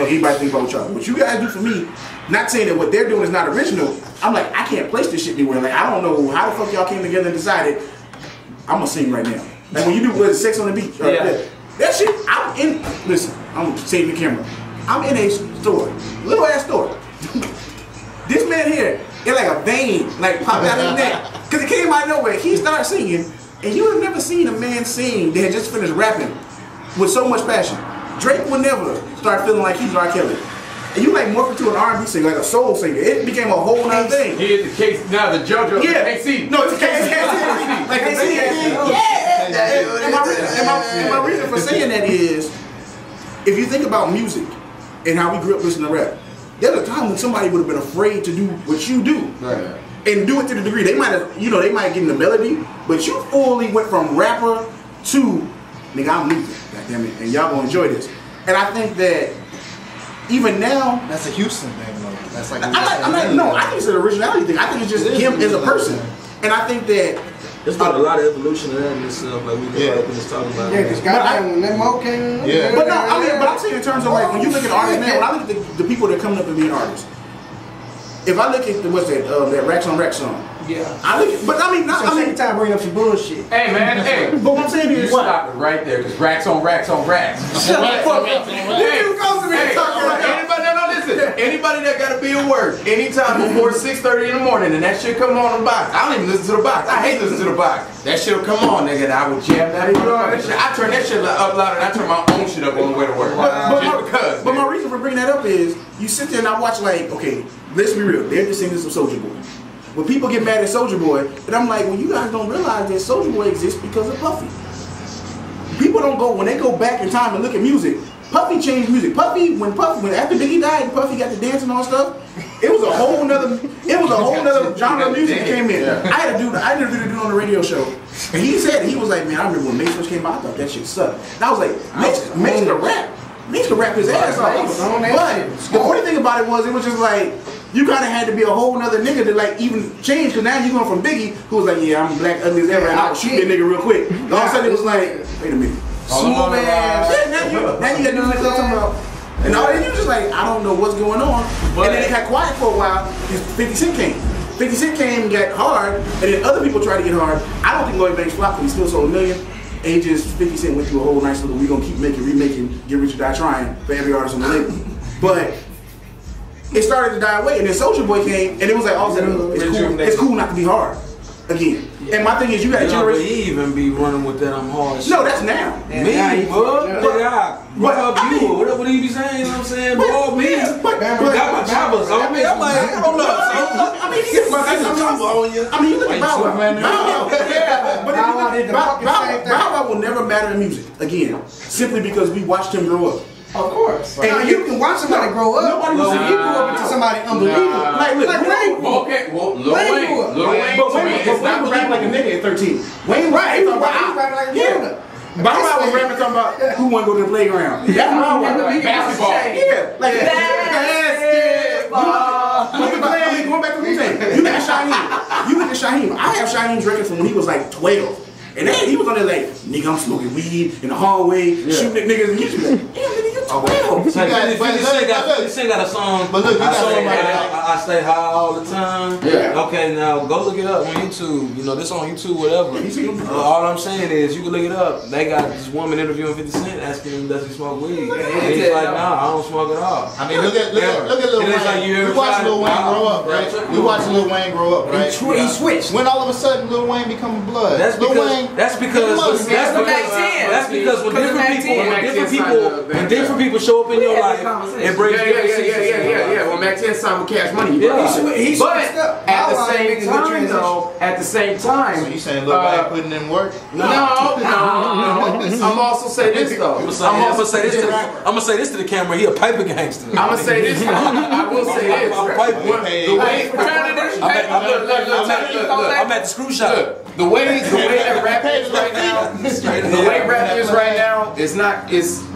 anybody think about what y'all do. What you guys do for me, not saying that what they're doing is not original. I'm like, I can't place this shit anywhere. Like, I don't know how the fuck y'all came together and decided I'm gonna sing right now. Like when you do Sex on the Beach, that shit. Listen, I'm saving the camera. I'm in a store, little ass store. This man here, it's like a vein, like popped out of his neck, cause it came out of nowhere. He started singing, and you have never seen a man sing that had just finished rapping with so much passion. Drake would never start feeling like he's R. Kelly. And you like morphed into an R&B singer, like a soul singer. It became a whole nother thing. Here's the case, now the JoJo, KC. No, it's a KC. Like KC. And my reason for saying that is, if you think about music and how we grew up listening to rap, there's a time when somebody would have been afraid to do what you do. Right. And do it to the degree. They might have, they might get in the melody, but you fully went from rapper to, nigga, I'm music, goddammit, and y'all gonna enjoy this. And I think that even now, that's a Houston thing, though. That's like I think it's an originality thing. I think it's just him as a person. And I think that there's been a lot of evolution of that in itself, like we just talking about. Yeah, because goddamn, that Mo came. But no, but I'm saying in terms of like when you look at artists now, when I look at the people that are coming up and being artists, if I look at that Racks on Racks song. Yeah. I look at, but I mean, time bring up some bullshit. Hey man, hey. But what I'm saying is, you stop it right there, because racks on racks on racks. Shut the fuck up. Anybody that got to be at work anytime before 6:30 in the morning and that shit come on the box, I don't even listen to the box. I hate listening to the box. That shit'll come on, nigga. I will jam that in. I turn that shit up louder and I turn my own shit up on the way to work. But my reason for bringing that up is you sit there and I watch like, okay, let's be real. They're just singing some Soulja Boy. When people get mad at Soulja Boy, and I'm like, well, you guys don't realize that Soulja Boy exists because of Puffy. People don't go, when they go back in time and look at music, Puffy changed music. Puffy, after Biggie died and Puffy got to dance and all stuff, it was a whole nother genre of music that came in. I had a dude on the radio show, and he said, he was like, man, I remember when Mace first came out, I thought that shit sucked. And I was like, Mace could rap. Mace could rap his ass off. But the funny thing about it was just like, you kind of had to be a whole nother nigga to like even change, because now you going from Biggie, who was like, yeah, I'm black, ugly as ever, and I'll shoot that nigga real quick. All of a sudden it was like, wait a minute. Smooth ass. Yeah, now you got dudes like talking about, and all that, you just like, I don't know what's going on. And then they got quiet for a while, because 50 Cent came. 50 Cent came and got hard, and then other people tried to get hard. I don't think Lloyd Banks flopped, he still sold $1 million. And he just, 50 Cent went through a whole nice little, we gonna keep making, remaking, Get Rich or Die Trying for every artist on the label. But it started to die away, and then Soulja Boy came, and it was like, all of a sudden, it's cool not to be hard again. And my thing is, you got a generation. He even be running with that I'm hard shit. No, that's now. Me, bro. What up you? What do you be saying? You know what I'm saying? Bro, me. But got my choppers on me. I'm like, I don't know. I mean, you look at Bow Wow. Bow Wow will never matter in music again, simply because we watched him grow up. Of course. And you can watch somebody grow up. Nobody was saying he grew up into somebody unbelievable. Like Wayne. Okay, well, Lil Wayne. But Wayne was rapping like a nigga at 13. Wayne was rapping like a nigga. Bow Wow was rapping talking about who want to go to the playground. That's Bow Wow. Basketball. Yeah, like basketball. Going back to what you saying. You look at Shaheem. I have Shaheem's record from when he was like 12. And then he was on there like, nigga, I'm smoking weed in the hallway, shooting at niggas, and you just like, damn, nigga, you're 12. 50 Cent got a song. But look, I stay high all the time. Yeah. Okay, now go look it up on YouTube. You know, this on YouTube, whatever. All I'm saying is, you can look it up. They got this woman interviewing 50 Cent asking him, does he smoke weed? And he's like, nah, I don't smoke at all. I mean, look at Lil Wayne. Like we watched Lil Wayne grow up, right? We watched Lil Wayne grow up, right? He switched. When all of a sudden Lil Wayne become blood. That's because when different people show up in your life, it brings yeah. Well, Mac 10 signed with Cash Money. He but at the same time, so you saying Lil Wayne putting in work? No. I'm also saying this though. I'm gonna say this to the camera. He a paper gangster. I'm gonna say this. I will say this. I'm at the screw shop. The way that rap is right now, is not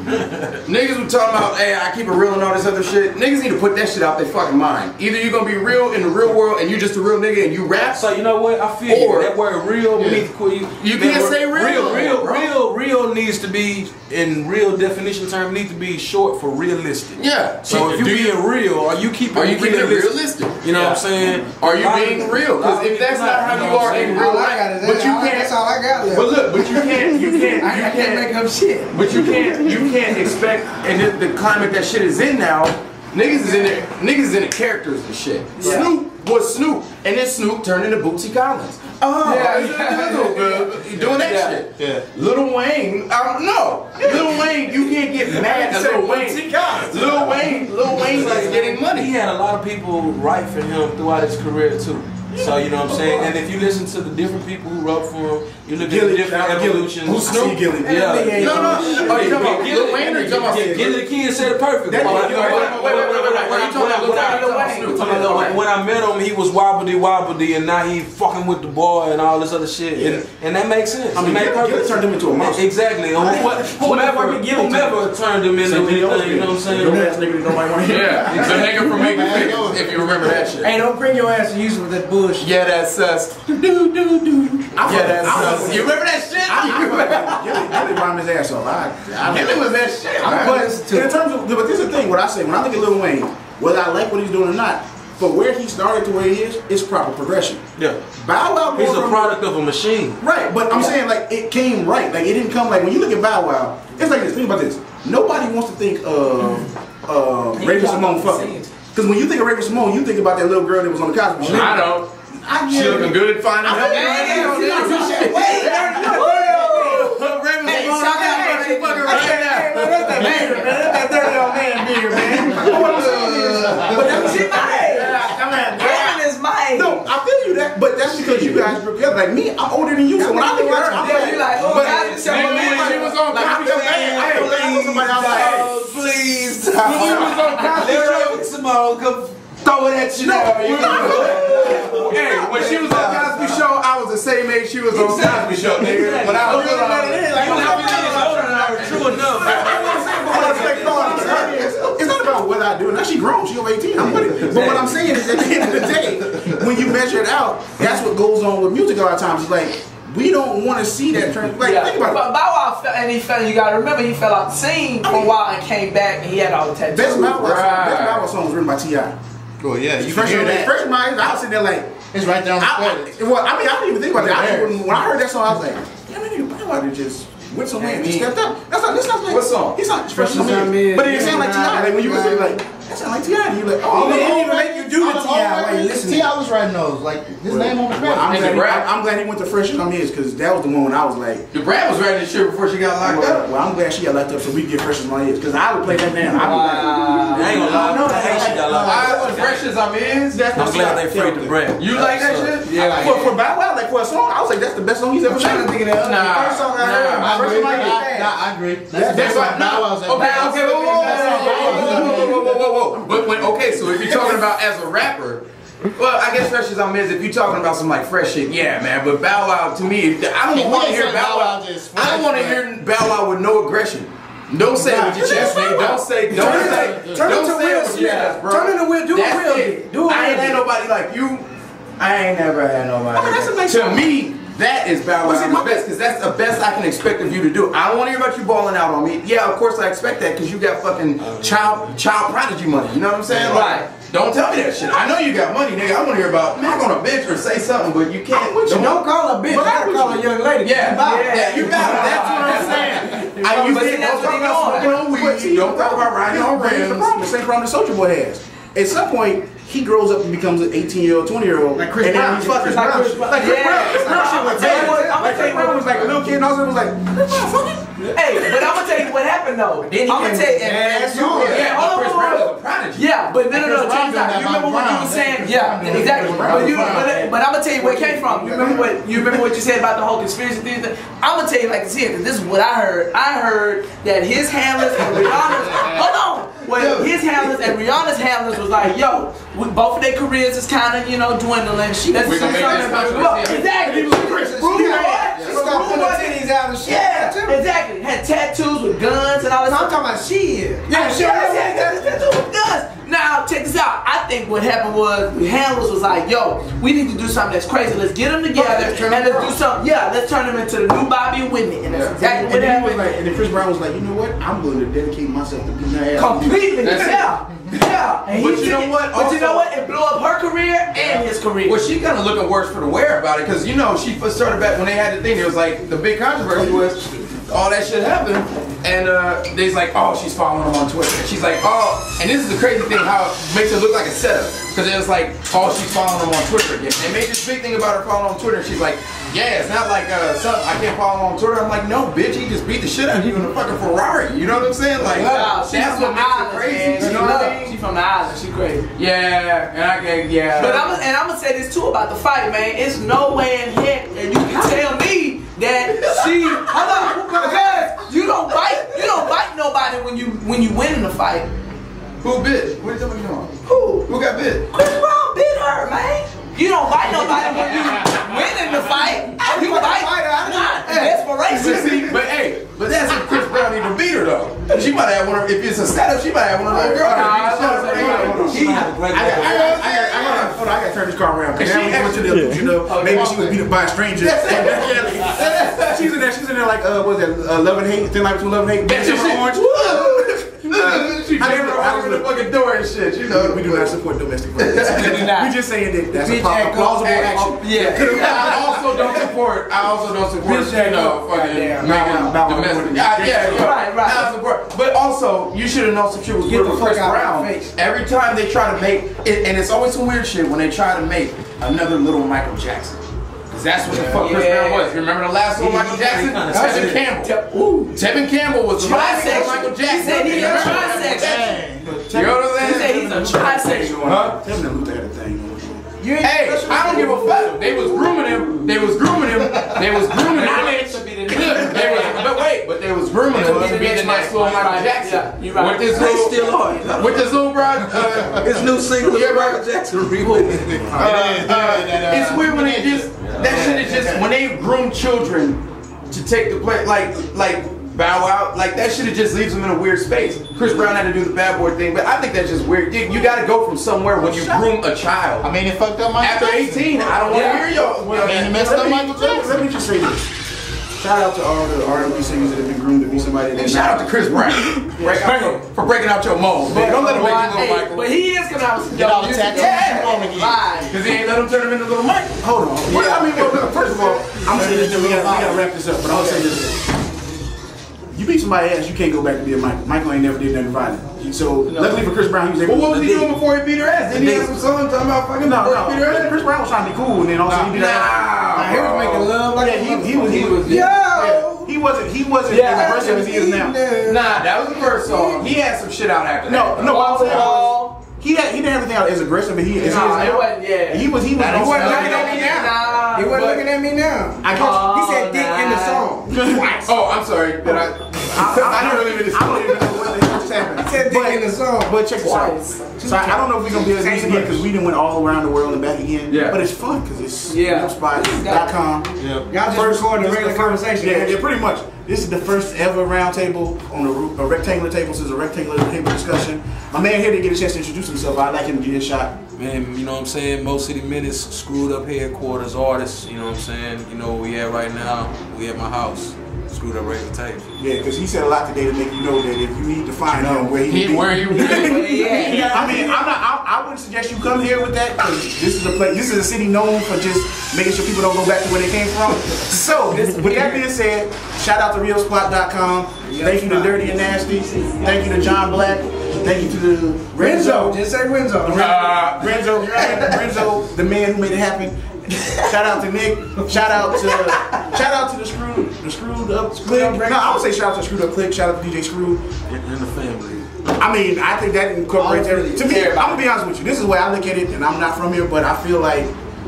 Niggas were talking about, hey, I keep it real and all this other shit. Niggas need to put that shit out their fucking mind. Either you're gonna be real in the real world and you just a real nigga and you rap. So you know what? I feel you. That word real, we need to quit you. You can't say real. Real needs to be, in real definition term, needs to be short for realistic. Yeah. So if you being real, are you keeping it realistic? You know what I'm saying? Are you being real? Because if that's not how you are in real life, but you can't. That's all I got left. But look, but you can't. I can't make up shit. But you can't expect, and the climate that shit is in now, niggas is in the characters and shit. Yeah. Snoop was Snoop, and then Snoop turned into Bootsy Collins. Doing that shit. Yeah. Lil Wayne, no. Lil Wayne, you can't get mad at Lil Wayne. Lil Wayne is getting money. He had a lot of people write for him throughout his career too. So you know what I'm saying, and if you listen to the different people who wrote for him, you look at the different evolutions. Who's Snoop? Yeah. No. Oh, you talking about Lil Wayne or you talking about Gilly the Kid said it perfect. When I met him, he was wobbly, and now he fucking with the boy and all this other shit, and that makes sense. I mean, Gilly turned him into a monster. Exactly. Whomever turned him into anything, you know what I'm saying? Yeah, the nigga from Making Faces, if you remember that shit. Hey, don't bring your ass to Houston with that bullshit. Yeah, that's sus. Yeah, that's sus. You remember that shit? Gilly rhymed his ass off. Gilly was that shit. But in terms of, but this is the thing. What I say when I think of Lil Wayne, whether I like what he's doing or not, for where he started to where he is, it's proper progression. Yeah. Bow Wow. He's a product of a machine. Right, but I'm saying like it came right. Like it didn't come like when you look at Bow Wow. It's like this. Think about this. Nobody wants to think of Raven-Symoné fucking. Because when you think of Raven-Symoné, you think about that little girl that was on the Cosby Show. I don't. She looking good, fine and healthy. No, I feel you that, but that's because you guys grew together. Like me, I'm older than you, so when I think of her, I'm like, but when she was on Cosby Show, please, when she was on Cosby Show, Simone, come throw it at you. Hey, when she was on Cosby Show, I was the same age she was on Cosby Show, nigga. When I was true enough. It's not about what I do. Now she grown. She over 18. I'm with it. But what I'm saying is, at the end of the day, when you measure it out, that's what goes on with music a lot of times. It's like we don't want to see that trend. Like think about it. But Bow Wow you gotta remember, he fell out the scene for a while and came back, and he had all the tattoos. Best Bow Wow song was written by T.I. Oh yeah, you first hear that. First I was sitting there like, it's right there on the credits. Well, I mean, I didn't even think about that. When I heard that song, I was like, damn, I need Bow Wow to just with some man just stepped up. That's not like what song? He's not Fresh as Me, but it sound like T.I. Like when you listen, like that sound like T.I. You like, oh, they didn't even make you do the T.I. T.I. was writing those, like his name on the credits. I'm glad he went to Fresh as Me because that was the moment I was like, the Brad was writing this shit before she got locked up. Well, I'm glad she got locked up so we can get Fresh as Me because I would play that down. I ain't gonna lie, I hate she got locked up. Fresh as I'm glad they freed the Brad. You like that shit? Yeah. For Bow Wow, like for a song, I was like, that's the best song he's ever made. I'm trying to think of that. The first song I heard. I agree. That's why Bow Wow's okay, so if you're talking about as a rapper, well, I guess Fresh as I'm if you're talking about some like fresh shit, yeah, man. But Bow Wow, to me, I don't want to hear Bow Wow. I don't want to hear Bow Wow with no aggression. Don't say it with your chest, man. Don't say it with your chest, bro. Turn into Will. Do it real. I ain't had nobody like you. I ain't never had nobody. To me, that is Bow Wow's best, because that's the best I can expect of you to do. I don't want to hear about you balling out on me. Yeah, of course I expect that, because you got fucking child prodigy money. You know what I'm saying? Like, don't tell me that shit. I know you got money, nigga. I want to hear about knock on a bitch or say something, but you can't. Don't call a bitch. You gotta call a young lady. Yeah, you got it. That's what I'm saying. You don't talk about smoking on weed. You don't talk about riding on rims. The same problem the Soulja Boy has. At some point, he grows up and becomes an 18-year-old, 20-year-old. Like Chris Brown. Like Chris Brown. Chris Brown shit was bad. Like Chris Brown was like a little kid and all of a sudden was like, Chris Brown fucking. Hey, but I'm gonna tell you what happened though. I'm gonna tell you. Chris Brown is a prodigy. Yeah, but no. You remember what you were saying? Yeah, exactly. But I'm gonna tell you where it came from. You remember what you said about the whole conspiracy thing? I'm gonna tell you like this here. This is what I heard. I heard that his handlers and Rihanna's. Hold on. Well, his handlers and Rihanna's handlers was like, yo, both of their careers is kind of, dwindling. We're gonna make this controversy. Exactly. Stop putting titties out and shit. Yeah, exactly. Exactly. Had tattoos with guns and all that. I'm talking about she is. Yeah, she had tattoos with guns. Now, check this out. I think what happened was the handlers was like, yo, we need to do something that's crazy. Let's get them together and let's do something. Yeah, let's turn them into the new Bobby and Whitney. And that's exactly what happened. And then Chris Brown was like, you know what? I'm going to dedicate myself to being her ass. Completely. Yeah. And But you know what? But you know what? It blew up her career and his career. Well, she kind of looking worse for the wear about it, because you know she first started back when they had the thing. It was like the big controversy was all that shit happened, and they's like, oh, she's following him on Twitter. And she's like, oh, and this is the crazy thing, how it makes it look like a setup, because it was like, oh, she's following him on Twitter again. They made this big thing about her following on Twitter, and she's like, yeah, it's not like something I can't follow him on Twitter. I'm like, no, bitch, he just beat the shit out of you in a fucking Ferrari. You know what I'm saying? Like, that's what makes it crazy. You know what I mean? She from the island. She crazy. Yeah, and I can, yeah. But I'm gonna say this too about the fight, man. It's no way in heck that you can tell me that she. Hold on, because you don't bite nobody when you win in the fight. Who bit? What are you talking about? Who got bit? Chris Brown bit her, man. You don't bite nobody when you win in the fight. You bite desperation. But hey, but that's if Chris Brown even beat her though. She might have one of, if it's a setup, she might have one of those girls. I gotta turn this car around. Cause now we went to the, you know, maybe she was beat by a stranger. She's in there like, what was that, Love and Hate, Thin Life Between Love and Hate. She I opened the fucking door and shit, you know. We do not support domestic violence. We just saying that that's a plausible action. Yeah. I also don't support, you know, fucking domestic. Yeah, right. But also, you should have known some shit was good with Chris Brown. Every time they try to make it, and it's always some weird shit when they try to make another little Michael Jackson. That's what the fuck Chris Brown was. You remember the last one, Michael Jackson? Tevin Campbell. Tevin Campbell was the last one, Michael Jackson. He said he's a trisexual. You know what I'm saying? He said he's a trisexual. Huh? Tevin and Luther had a thing. Hey, I don't give a fuck. They was grooming him. But they was grooming him to be the next little Michael Jackson. With this little bro, his new single, Michael Jackson remix. It's weird when they just, that shit is just, when they groom children to take the play, like bow out, like that shit, it just leaves them in a weird space. Chris Brown had to do the bad boy thing, but I think that's just weird. You gotta go from somewhere when you groom a child. I mean, it fucked up Michael Jackson. After 18, I don't want to hear y'all. It messed up Michael Jackson. Let me just say this. Shout out to all the R&B singers that have been groomed to be somebody. And shout out to Chris Brown for breaking out your mold. But don't let him make you little Michael. But he is coming out with Get all the tattoos. Because he ain't let him turn him into little Michael. Hold on. Well, I mean, first of all, I'm saying this, we gotta wrap this up, but I'm saying this. You beat somebody's ass, you can't go back to being Michael. Michael ain't never did nothing violent. So, luckily for Chris Brown, he was able to. Well, what was he doing before he beat her ass? Didn't he have some songs talking about fucking before he beat her ass? Chris Brown was trying to be cool, and then also he beat her ass. He was making love like he wasn't as aggressive as he is now. Nah, that was the first song. He had some shit out after that. No, I'm saying he didn't have anything out as aggressive as he is now. He was looking at me now. He wasn't looking at me now. I guess he said dick in the song. Oh, I'm sorry. I don't even know what the hell just happened. He said dick in the song. But check this out. So I don't know if we're gonna be able to do this again because we done went all around the world and back again. Yeah. But it's fun because it's spot.com. Y'all just recording a regular conversation. Yeah, pretty much. This is the first ever round table on a rectangular table. This is a rectangular table discussion. My man here didn't get a chance to introduce himself. I'd like him to get his shot. Man, you know what I'm saying? MoCity Menis, screwed up headquarters artists, you know what I'm saying? You know where we at right now? We at my house. Screwed up regular table. Yeah, because he said a lot today to make you know that if you need to find him where he where you be. I mean, I wouldn't suggest you come here with that because this is a place. This is a city known for just making sure people don't go back to where they came from. So, with that being said, shout out to realspot.com. Thank you to Dirty and Nasty. Thank you to Jon Black. Thank you to the Renzo. Just say Renzo. Renzo, the man who made it happen. Shout out to Nique. Shout out to the screwed up clique. No, I would say shout out to the screwed up clique. Shout out to DJ Screwed and the family. I mean, I think that incorporates everything. To me, I'm gonna be honest with you. This is the way I look at it, and I'm not from here, but I feel like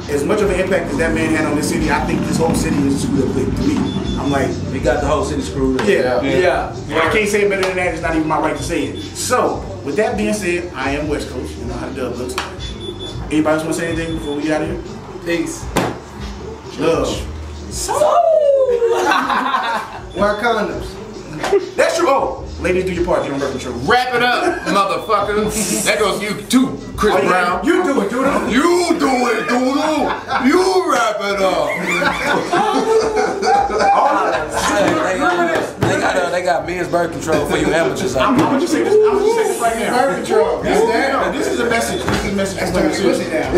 as much of an impact as that man had on this city, I think this whole city is a screwed up clique to me. I'm like, we got the whole city screwed up. Yeah. I can't say it better than that. It's not even my right to say it. So, with that being said, I am Wes Coas. You know how the dub looks. Anybody else want to say anything before we get out of here? Peace. Love. Wear condoms. That's true. Oh, ladies, do your part. You don't birth control. Wrap it up, motherfucker. That goes to you too, Chris Brown. You do it, Doodle. You do it, Doodle. You wrap it up. They got men's birth control for you amateurs out I'm there. gonna just say this. I'm gonna just say this right now. Birth control. That's that. No, this is a message. This is a message from women. Push it down.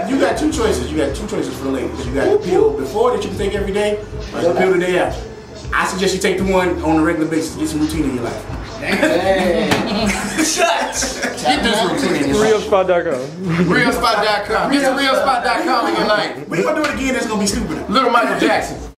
You got two choices. You got two choices for the ladies. You got the pill before that you can take every day, or the pill the day after. I suggest you take the one on a regular basis. Get some routine in your life. Shut. Get this routine in your life. Realspot.com. Realspot.com. Get to realspot.com in your life. We gonna do it again. That's gonna be stupid. Little Michael Jackson.